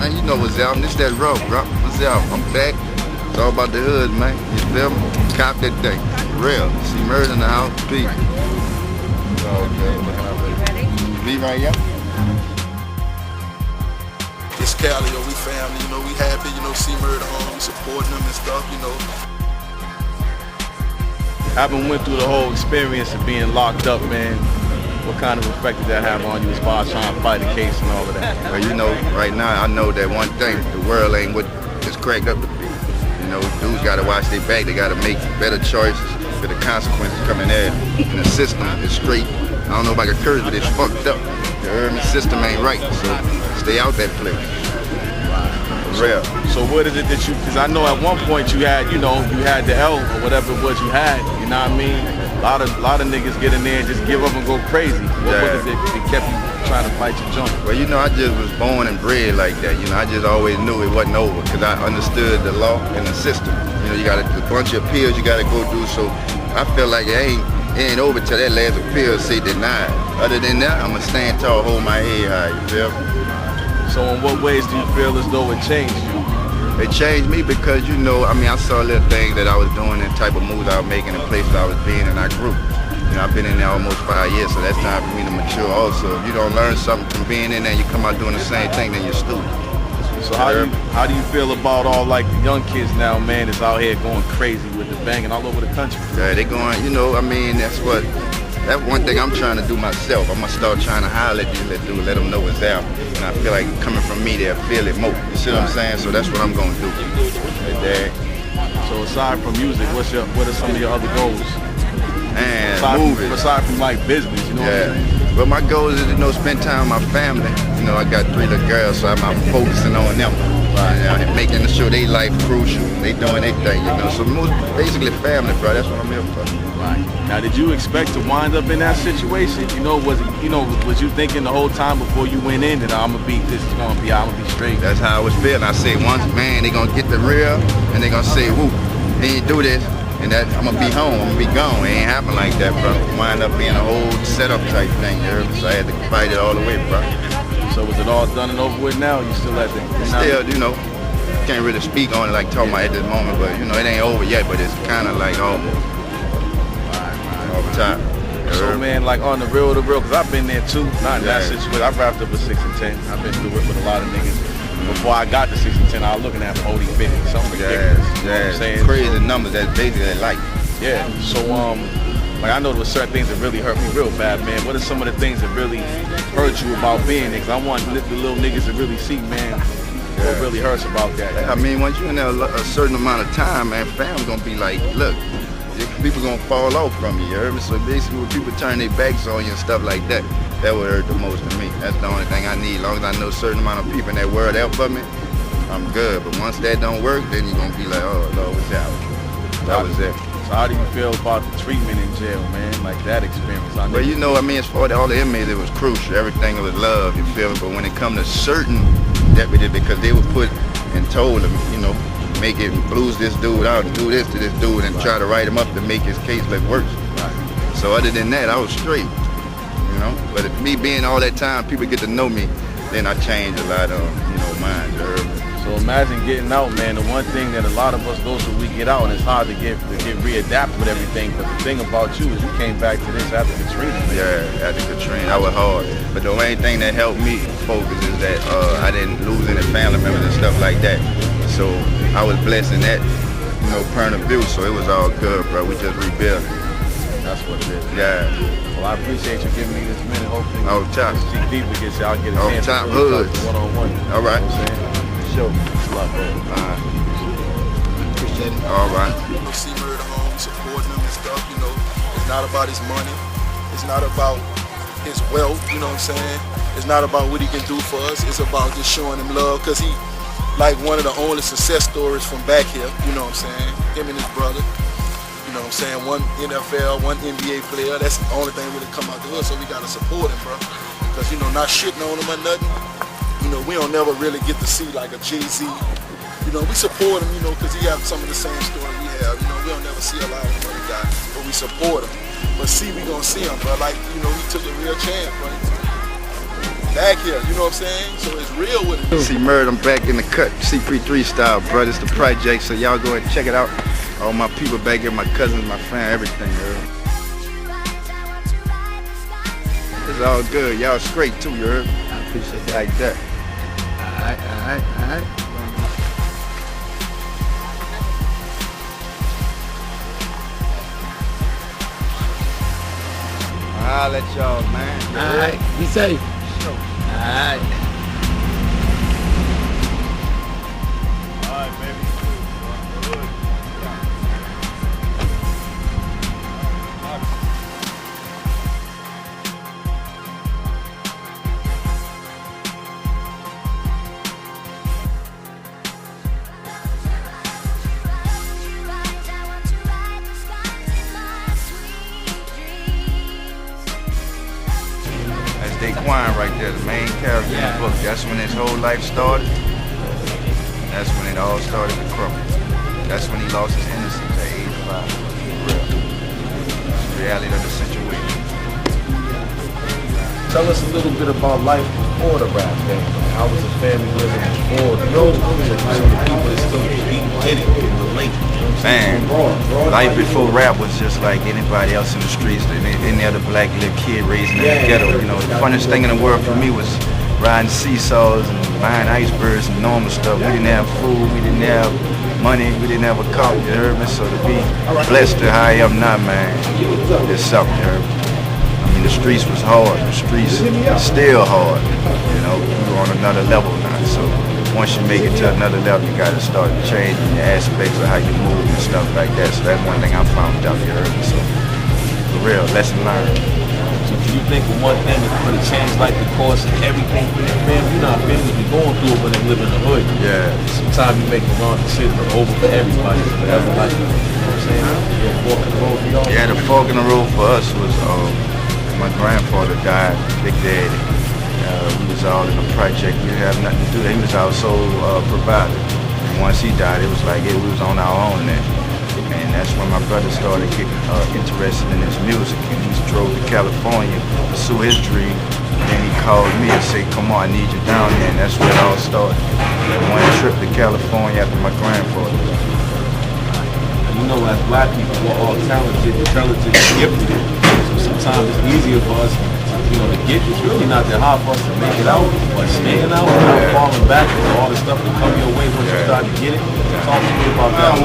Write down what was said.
Man, you know what's out. This that road, bro. What's out? I'm back. It's all about the hood, man. You feel me? Cop that thing. Real. See murder in the house. Peace. Okay. Be right here. It's Cali, yo. We family, you know. We happy, you know. See murder home. We supporting them and stuff, you know. I haven't went through the whole experience of being locked up, man. What kind of effect did that have on you as far as trying to fight a case and all of that? Well, you know, right now I know that one thing, the world ain't what it's cracked up to be. You know, dudes gotta watch their back, they gotta make better choices for the consequences coming there. And the system is straight. I don't know about the curse, but it's fucked up. The urban system ain't right, so stay out that place. Real. So what is it that you, because I know at one point you had, you know, you had the L or whatever it was you had, you know what I mean? A lot of niggas get in there and just give up and go crazy. What is it that kept you trying to fight your joint? Well, you know, I just was born and bred like that. You know, I just always knew it wasn't over because I understood the law and the system. You know, you got a bunch of appeals you got to go through, so I feel like it ain't over till that last appeal say denied. Other than that, I'm going to stand tall, hold my head high, you feel me? So in what ways do you feel as though it changed you? It changed me because, you know, I mean, I saw little things that I was doing and type of moves I was making and places I was being, and I grew. You know, I've been in there almost 5 years, so that's time for me to mature also. If you don't learn something from being in there, you come out doing the same thing, then you're stupid. So how do you feel about all like the young kids now, man, that's out here going crazy with the banging all over the country? Yeah, they going, you know, I mean, that's one thing I'm trying to do myself. I'm gonna start trying to holler at these little dudes, let them know what's out. And I feel like coming from me, they'll feel it more. You see what I'm saying? So that's what I'm gonna do. So aside from music, what are some of your other goals? And movies. Aside from like business, you know what I'm saying? Well, my goal is to, you know, spend time with my family. You know, I got 3 little girls, so I'm focusing on them. And making sure their life crucial. They doing their thing, you know. So basically family, bro. That's what I'm here for. Right. Now, did you expect to wind up in that situation? You know, was you thinking the whole time before you went in that I'm gonna beat this? It's gonna be, I'm gonna be straight. That's how I was feeling. I said, once, man, they gonna get the real, and they gonna say, whoop, he ain't do this, and that I'm gonna be home, I'm gonna be gone. It ain't happen like that, bro. Wind up being a whole setup type thing, you heard me? So I had to fight it all the way, bro. So was it all done and over with now? You still at the? Still, you know, can't really speak on it like talking about at this moment, but you know, it ain't over yet, but it's kind of like almost off top. So man, like on the real, because I've been there too, not in that situation. I wrapped up with 6 and 10. I've been through it with a lot of niggas. Before I got to 6 and 10, I was looking at 40, 50, something ridiculous. You know what I'm saying? Crazy numbers, that's basically like. Yeah, so like I know there were certain things that really hurt me real bad, man. What are some of the things that really hurt you about being there? Cause I want the little niggas to really see, man, what really hurts about that. I mean, once you're in there a certain amount of time, man, fam's gonna be like, look, people gonna fall off from you, you heard me? So basically when people turn their backs on you and stuff like that, that would hurt the most to me. That's the only thing I need. As long as I know a certain amount of people in that world help for me, I'm good. But once that don't work, then you're gonna be like, oh, Lord, what's out? That was it. So how do you feel about the treatment in jail, man? Like that experience? Well, you know, I mean, as far as all the inmates, it was crucial. Everything was love, you feel me? But when it come to certain deputies, because they were put and told them, you know, make it, blues this dude out and do this to this dude and try to write him up to make his case look worse. So other than that, I was straight, you know? But if me being all that time, people get to know me, then I changed a lot of, you know, minds, you heard me? So imagine getting out, man. The one thing that a lot of us go through, we get out, and it's hard to get readapt with everything. But the thing about you is you came back to this after Katrina. Man. Yeah, after Katrina, that was hard. But the main thing that helped me focus is that I didn't lose any family members and stuff like that. So I was blessed in that, you know, point of view. So it was all good, bro. We just rebuilt. That's what it is. Yeah. Well, I appreciate you giving me this minute. Hopefully, off top. Deeper gets y'all get a chance top to really Hoodz. one-on-one. All right. You know what I'm saying? Show. Love, bro. Appreciate it. All right. You know, see murder home, supporting him and stuff, you know. It's not about his money. It's not about his wealth, you know what I'm saying? It's not about what he can do for us. It's about just showing him love, because he, like one of the only success stories from back here, you know what I'm saying? Him and his brother. You know what I'm saying? One NFL, one NBA player. That's the only thing really come out to us, so we gotta support him, bro. Because, you know, not shitting on him or nothing. You know, we don't never really get to see like a Jay-Z. You know, we support him, you know, because he has some of the same story we have. You know, we don't never see a lot of the other guys, but we support him. But see, we gonna see him, bro. Like, you know, he took a real chance, bro. back here, you know what I'm saying? So it's real with it. See Murd, I'm back in the cut, CP3 style, brother. It's the project, so y'all go ahead and check it out. All my people back here, my cousins, my family, everything, you heard? It's all good. Y'all straight too, you heard? I appreciate it like that. Alright. I'll let y'all, man. Alright, be safe. Sure. Alright. Alright, baby. Daquan right there, the main character in the book. That's when his whole life started. That's when it all started to crumble. That's when he lost his innocence at age 5. Real. It's the reality of the situation. Tell us a little bit about life before the rap thing. How was the family living before? Some of the people that still get it in the late. Man, life before rap was just like anybody else in the streets. Any other black little kid raised in the ghetto. You know, the funnest thing in the world for me was riding seesaws and buying icebergs and normal stuff. We didn't have food, we didn't have money, we didn't have a car, you heard me? So to be blessed to how I am now, man, it's something, you heard me? I mean, the streets was hard. The streets are still hard. You know, we're on another level now. So once you make it to another level, you got to start changing your aspects of how you move and stuff like that. So that's one thing I found out, you heard me? So for real, lesson learned. So do you think one thing that could have changed like the course of everything for your family? You know, families be going through it when they live in the hood. Yeah. Sometimes you make the wrong decision, but over for everybody. Whatever, like, you know what I'm saying? Yeah, fork in the road for y'all. Yeah, the fork in the road for us was my grandfather died, Big Daddy. We was all in a project. We didn't have nothing to do. He was our sole provider. And once he died, it was like we was on our own then. And that's when my brother started getting interested in his music. And he drove to California to pursue his dream. And then he called me and said, come on, I need you down there. And that's where it all started. One trip to California after my grandfather. And you know, as black people, we're all talented, intelligent, and gifted. So sometimes it's easier for us, you know, to get. It's really not that hard for us to make it out, but staying out, not falling back, and all the stuff that come your way once you start to get it. Talk to me about that.